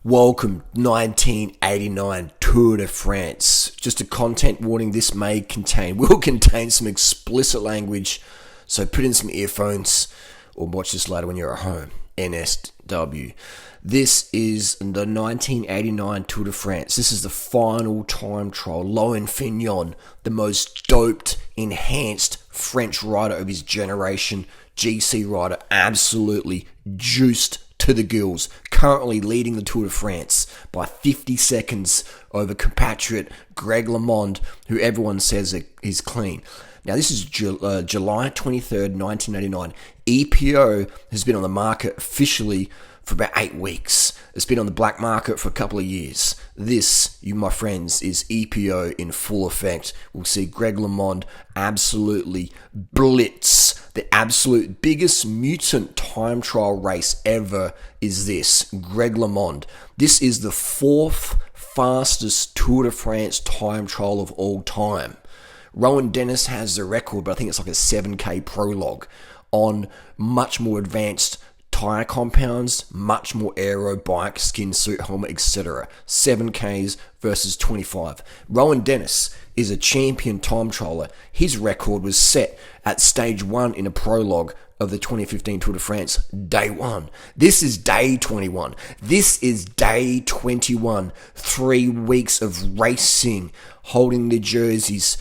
Welcome, 1989 Tour de France. Just a content warning, this will contain some explicit language, so put in some earphones or watch this later when you're at home. NSW. This is the 1989 Tour de France. This is the final time trial. Laurent Fignon, the most doped, enhanced French rider of his generation, GC rider, absolutely juiced to the gills, currently leading the Tour de France by 50 seconds over compatriot Greg LeMond, who everyone says is clean. Now, this is July 23rd, 1989. EPO has been on the market officially for about 8 weeks. It's been on the black market for a couple of years. This, you my friends, is EPO in full effect. We'll see Greg LeMond absolutely blitz. The absolute biggest mutant time trial race ever is this. Greg LeMond. This is the 4th fastest Tour de France time trial of all time. Rowan Dennis has the record, but I think it's like a 7K prologue on much more advanced tire compounds, much more aero, bike, skin suit, helmet, etc. 7Ks versus 25. Rowan Dennis is a champion time trialer. His record was set at stage 1 in a prologue of the 2015 Tour de France, day 1. This is day 21. This is day 21. 3 weeks of racing, holding the jerseys,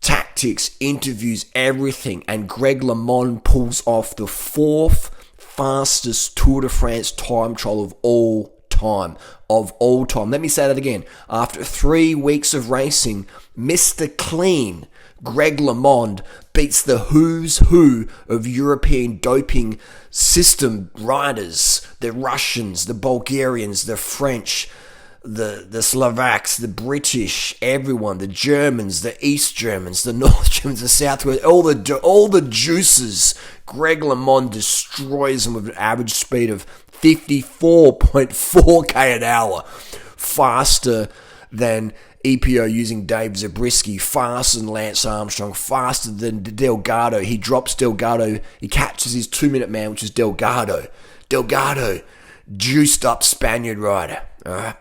tactics, interviews, everything. And Greg LeMond pulls off the 4th fastest Tour de France time trial of all time. Let me say that again. After 3 weeks of racing, Mr. Clean, Greg LeMond, beats the who's who of European doping system riders. The Russians, the Bulgarians, the French, the Slovaks, the British, everyone, the Germans, the East Germans, the North Germans, the South, all the juices. Greg LeMond destroys them with an average speed of 54.4k an hour, faster than EPO using Dave Zabriskie, faster than Lance Armstrong, faster than Delgado. He drops Delgado, he catches his 2-minute man, which is Delgado. Delgado, juiced up Spaniard rider, alright?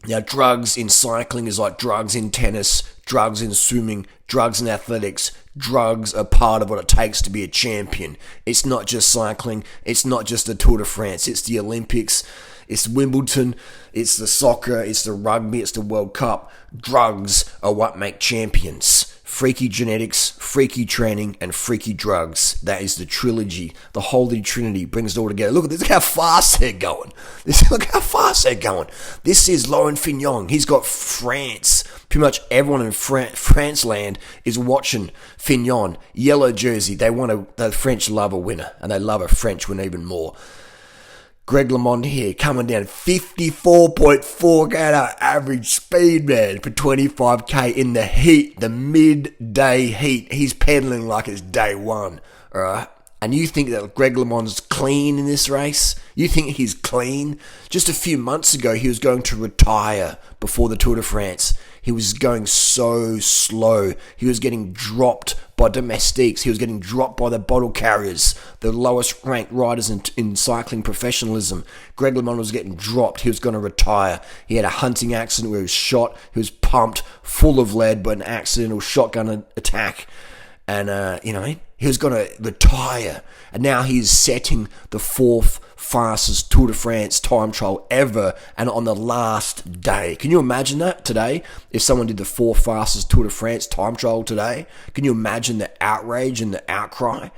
Now, drugs in cycling is like drugs in tennis, drugs in swimming, drugs in athletics. Drugs are part of what it takes to be a champion. It's not just cycling. It's not just the Tour de France. It's the Olympics. It's Wimbledon. It's the soccer. It's the rugby. It's the World Cup. Drugs are what make champions. Freaky genetics, freaky training, and freaky drugs. That is the trilogy. The Holy Trinity brings it all together. Look at this. Look how fast they're going. Look how fast they're going. This is Laurent Fignon. He's got France. Pretty much everyone in France land is watching Fignon. Yellow jersey. The French love a winner, and they love a French winner even more. Greg LeMond here, coming down 54.4 average speed, man, for 25k in the heat, the midday heat. He's pedaling like it's day 1, alright? And you think that Greg LeMond's clean in this race? You think he's clean? Just a few months ago, he was going to retire before the Tour de France. He was going so slow. He was getting dropped by domestiques. He was getting dropped by the bottle carriers, the lowest ranked riders in cycling professionalism. Greg LeMond was getting dropped. He was going to retire. He had a hunting accident where he was shot. He was pumped, full of lead, by an accidental shotgun attack. And, he was going to retire. And now he's setting the 4th fastest Tour de France time trial ever, and on the last day. Can you imagine that today? If someone did the 4th fastest Tour de France time trial today, can you imagine the outrage and the outcry?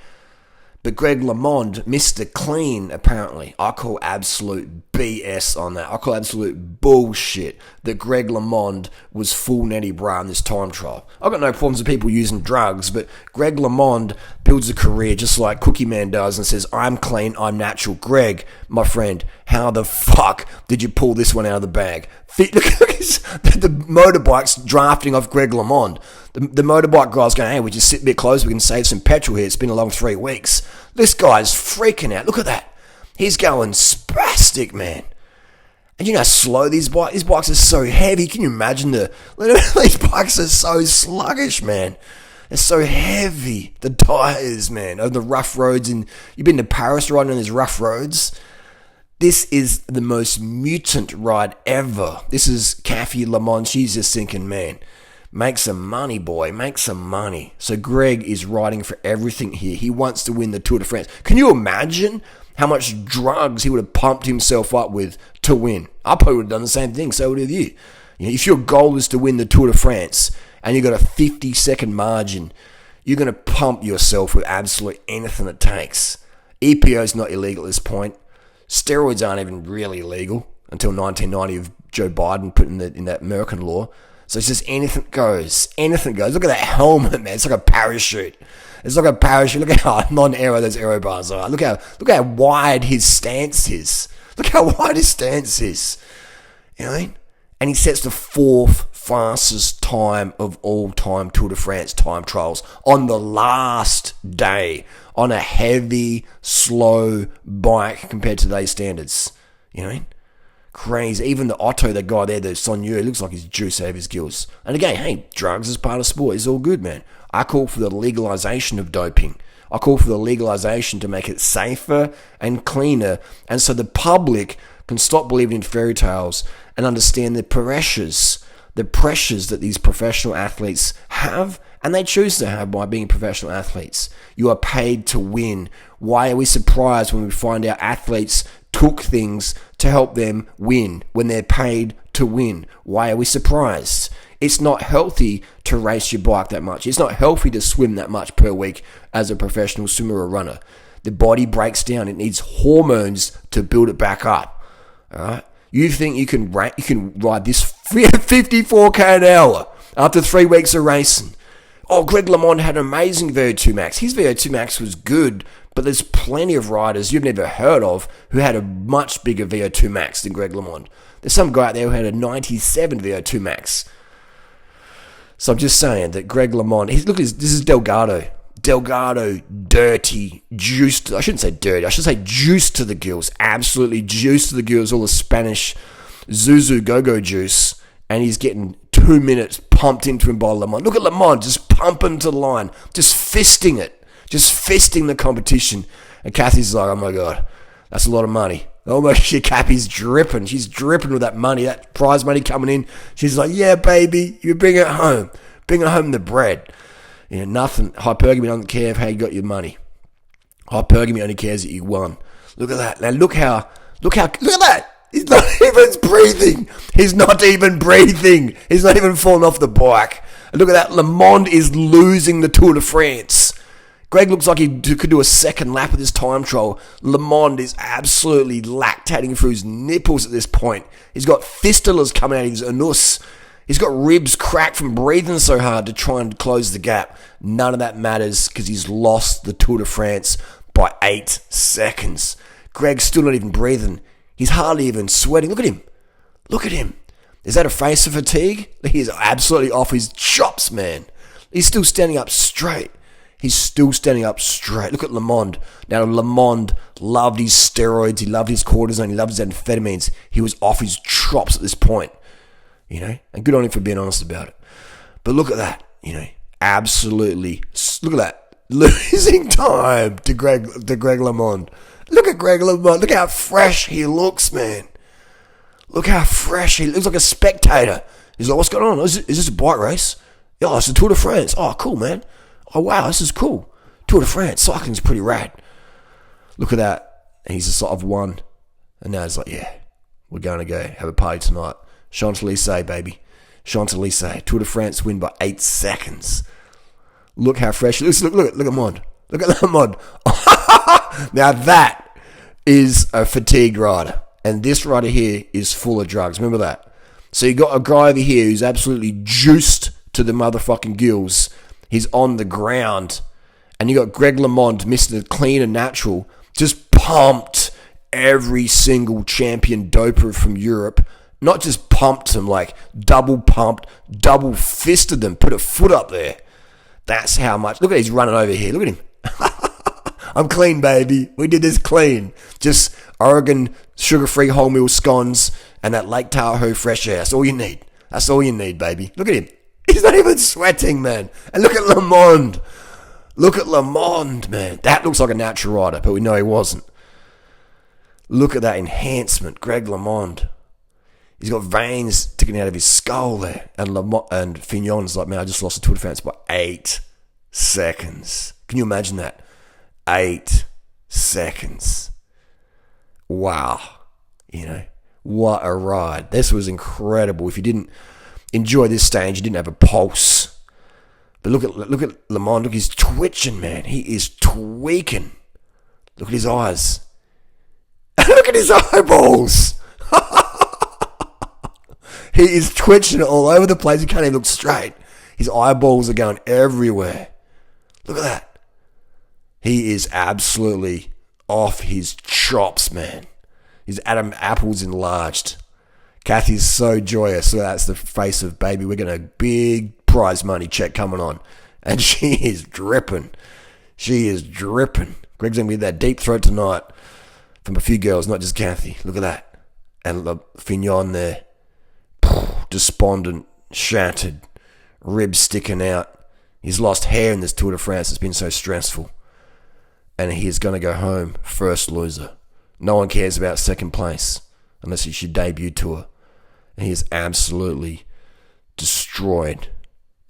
But Greg LeMond, Mr. Clean, apparently. I call absolute BS on that. I call absolute bullshit that Greg LeMond was full Nettie Bra in this time trial. I've got no problems with people using drugs, but Greg LeMond builds a career just like Cookie Man does and says, I'm clean, I'm natural. Greg, my friend, how the fuck did you pull this one out of the bag? Look at the motorbike's drafting off Greg LeMond. The motorbike guy's going, hey, we just sit a bit closer, we can save some petrol here. It's been a long 3 weeks. This guy's freaking out. Look at that. He's going spastic, man. And you know how slow these bikes are so heavy. Can you imagine these bikes are so sluggish, man. They're so heavy. The tires, man, on the rough roads. You've been to Paris riding on these rough roads. This is the most mutant ride ever. This is Kathy Lemond. She's just thinking, man, make some money, boy. Make some money. So Greg is riding for everything here. He wants to win the Tour de France. Can you imagine how much drugs he would have pumped himself up with to win? I probably would have done the same thing. So would have you. If your goal is to win the Tour de France and you've got a 50-second margin, you're going to pump yourself with absolutely anything it takes. EPO is not illegal at this point. Steroids aren't even really illegal until 1990 of Joe Biden put in that American law. So it's just anything goes. Anything goes. Look at that helmet, man. It's like a parachute. It's like a parachute. Look at how non-aero those aero bars are. Look how wide his stance is. Look how wide his stance is. You know what I mean? And he sets the 4th fastest time of all time Tour de France time trials on the last day on a heavy, slow bike compared to today's standards. You know what I mean? Crazy. Even the Otto, the guy there, the Sonyu, looks like he's juice out of his gills. And again, hey, drugs is part of sport. It's all good, man. I call for the legalization of doping. I call for the legalization to make it safer and cleaner, and so the public can stop believing in fairy tales and understand the pressures that these professional athletes have, and they choose to have by being professional athletes. You are paid to win. Why are we surprised when we find out athletes took things to help them win when they're paid to win? Why are we surprised? It's not healthy to race your bike that much. It's not healthy to swim that much per week as a professional swimmer or runner. The body breaks down. It needs hormones to build it back up. All right? You think you can ride this 54k an hour after 3 weeks of racing? Oh, Greg LeMond had an amazing VO2 max. His VO2 max was good, but there's plenty of riders you've never heard of who had a much bigger VO2 max than Greg LeMond. There's some guy out there who had a 97 VO2 max. So I'm just saying that Greg LeMond, this is Delgado. Delgado, dirty, juiced. I shouldn't say dirty. I should say juiced to the gills. Absolutely juiced to the gills. All the Spanish Zuzu go-go juice. And he's getting 2 minutes pumped into him by Lemond. Look at Lemond just pumping to the line. Just fisting it. Just fisting the competition. And Kathy's like, oh my God, that's a lot of money. Oh my shit, Kathy's dripping. She's dripping with that money, that prize money coming in. She's like, yeah, baby, you bring it home. Bring it home the bread. You know, nothing. Hypergamy doesn't care how you got your money. Hypergamy only cares that you won. Look at that. Now look at that. He's not even breathing. He's not even breathing. He's not even falling off the bike. And look at that. Lemond is losing the Tour de France. Greg looks like he could do a second lap of this time trial. Lemond is absolutely lactating through his nipples at this point. He's got fistulas coming out of his anus. He's got ribs cracked from breathing so hard to try and close the gap. None of that matters because he's lost the Tour de France by 8 seconds. Greg's still not even breathing. He's hardly even sweating. Look at him. Look at him. Is that a face of fatigue? He's absolutely off his chops, man. He's still standing up straight. He's still standing up straight. Look at Lemond. Now, Lemond loved his steroids. He loved his cortisone. He loved his amphetamines. He was off his chops at this point. You know, and good on him for being honest about it. But look at that, you know, absolutely. Look at that, losing time to Greg LeMond. Look at Greg LeMond. Look how fresh he looks, man. Look how fresh he looks, like a spectator. He's like, what's going on? Is this a bike race? Oh, it's the Tour de France. Oh, cool, man. Oh, wow, this is cool. Tour de France, cycling's pretty rad. Look at that. And he's just sort of won. And now he's like, yeah, we're going to go have a party tonight. Champs-Élysées, baby. Champs-Élysées. Tour de France win by 8 seconds. Look how fresh it looks. Look at Lemond. Look at Lemond. Now that is a fatigued rider. And this rider here is full of drugs. Remember that. So you got a guy over here who's absolutely juiced to the motherfucking gills. He's on the ground. And you got Greg LeMond, Mr. Clean and Natural, just pumped every single champion doper from Europe. Not just pumped them, like double pumped, double fisted them, put a foot up there. That's how much. Look at he's running over here. Look at him. I'm clean, baby. We did this clean. Just Oregon sugar-free wholemeal scones and that Lake Tahoe fresh air. That's all you need. That's all you need, baby. Look at him. He's not even sweating, man. And look at Lemond. Look at Lemond, man. That looks like a natural rider, but we know he wasn't. Look at that enhancement, Greg LeMond. He's got veins sticking out of his skull there. And Fignon's like, man, I just lost to Tour de France by 8 seconds. Can you imagine that? 8 seconds. Wow. You know, what a ride. This was incredible. If you didn't enjoy this stage, you didn't have a pulse. But look at LeMond. Look, he's twitching, man. He is tweaking. Look at his eyes. Look at his eyeballs. He is twitching all over the place. He can't even look straight. His eyeballs are going everywhere. Look at that. He is absolutely off his chops, man. His Adam Apple's enlarged. Kathy's so joyous. So that's the face of baby. We're going to big prize money check coming on. And she is dripping. She is dripping. Greg's going to get that deep throat tonight from a few girls, not just Kathy. Look at that. And Fignon there. Despondent, shattered, ribs sticking out. He's lost hair in this Tour de France. It's been so stressful. And he is going to go home first loser. No one cares about second place unless it's your debut tour. And he is absolutely destroyed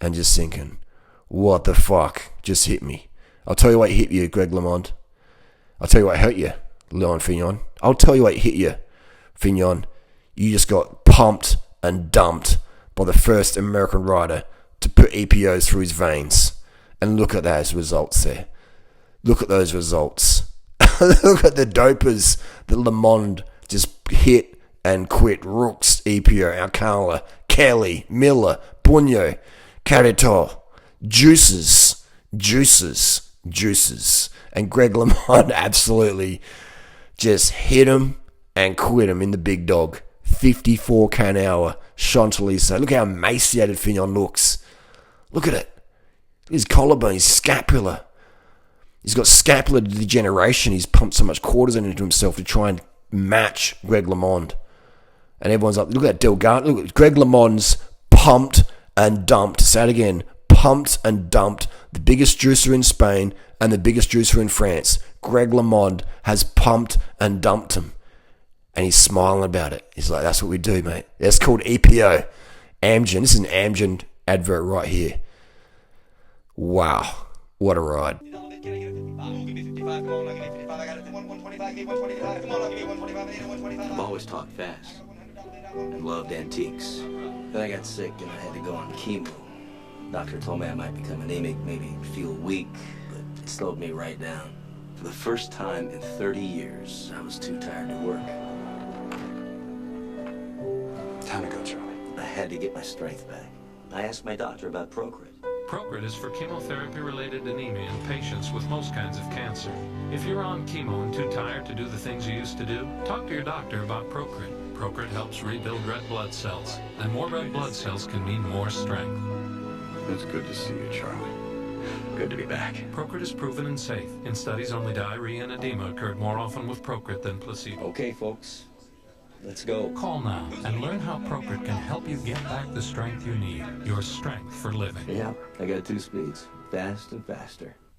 and just thinking, what the fuck just hit me? I'll tell you what hit you, Greg LeMond. I'll tell you what hurt you, Leon Fignon. I'll tell you what hit you, Fignon. You just got pumped and dumped by the first American rider to put EPOs through his veins. And look at those results there. Look at those results. Look at the dopers that LeMond just hit and quit. Rooks, EPO, Alcala, Kelly, Miller, Bunyo, Caritol, Juices. And Greg LeMond absolutely just hit him and quit him in the big dog. 54 km/h, Chantilly. Look how emaciated Fignon looks. Look at it. His collarbone, his scapula. He's got scapular degeneration. He's pumped so much cortisone into himself to try and match Greg LeMond. And everyone's like, look at that Delgado. Look at Greg LeMond's pumped and dumped. Say it again. Pumped and dumped the biggest juicer in Spain and the biggest juicer in France. Greg LeMond has pumped and dumped him. And he's smiling about it. He's like, that's what we do, mate. That's called EPO. Amgen. This is an Amgen advert right here. Wow. What a ride. I've always talked fast and loved antiques. Then I got sick and I had to go on chemo. Doctor told me I might become anemic, maybe feel weak, but it slowed me right down. For the first time in 30 years, I was too tired to work. Time to go, Charlie. I had to get my strength back. I asked my doctor about Procrit. Procrit is for chemotherapy-related anemia in patients with most kinds of cancer. If you're on chemo and too tired to do the things you used to do, talk to your doctor about Procrit. Procrit helps rebuild red blood cells, and more red blood cells can mean more strength. It's good to see you, Charlie. Good to be back. Procrit is proven and safe. In studies, only diarrhea and edema occurred more often with Procrit than placebo. Okay, folks, let's go. Call now and learn how Procrit can help you get back the strength you need. Your strength for living. Yeah, I got 2 speeds, fast and faster.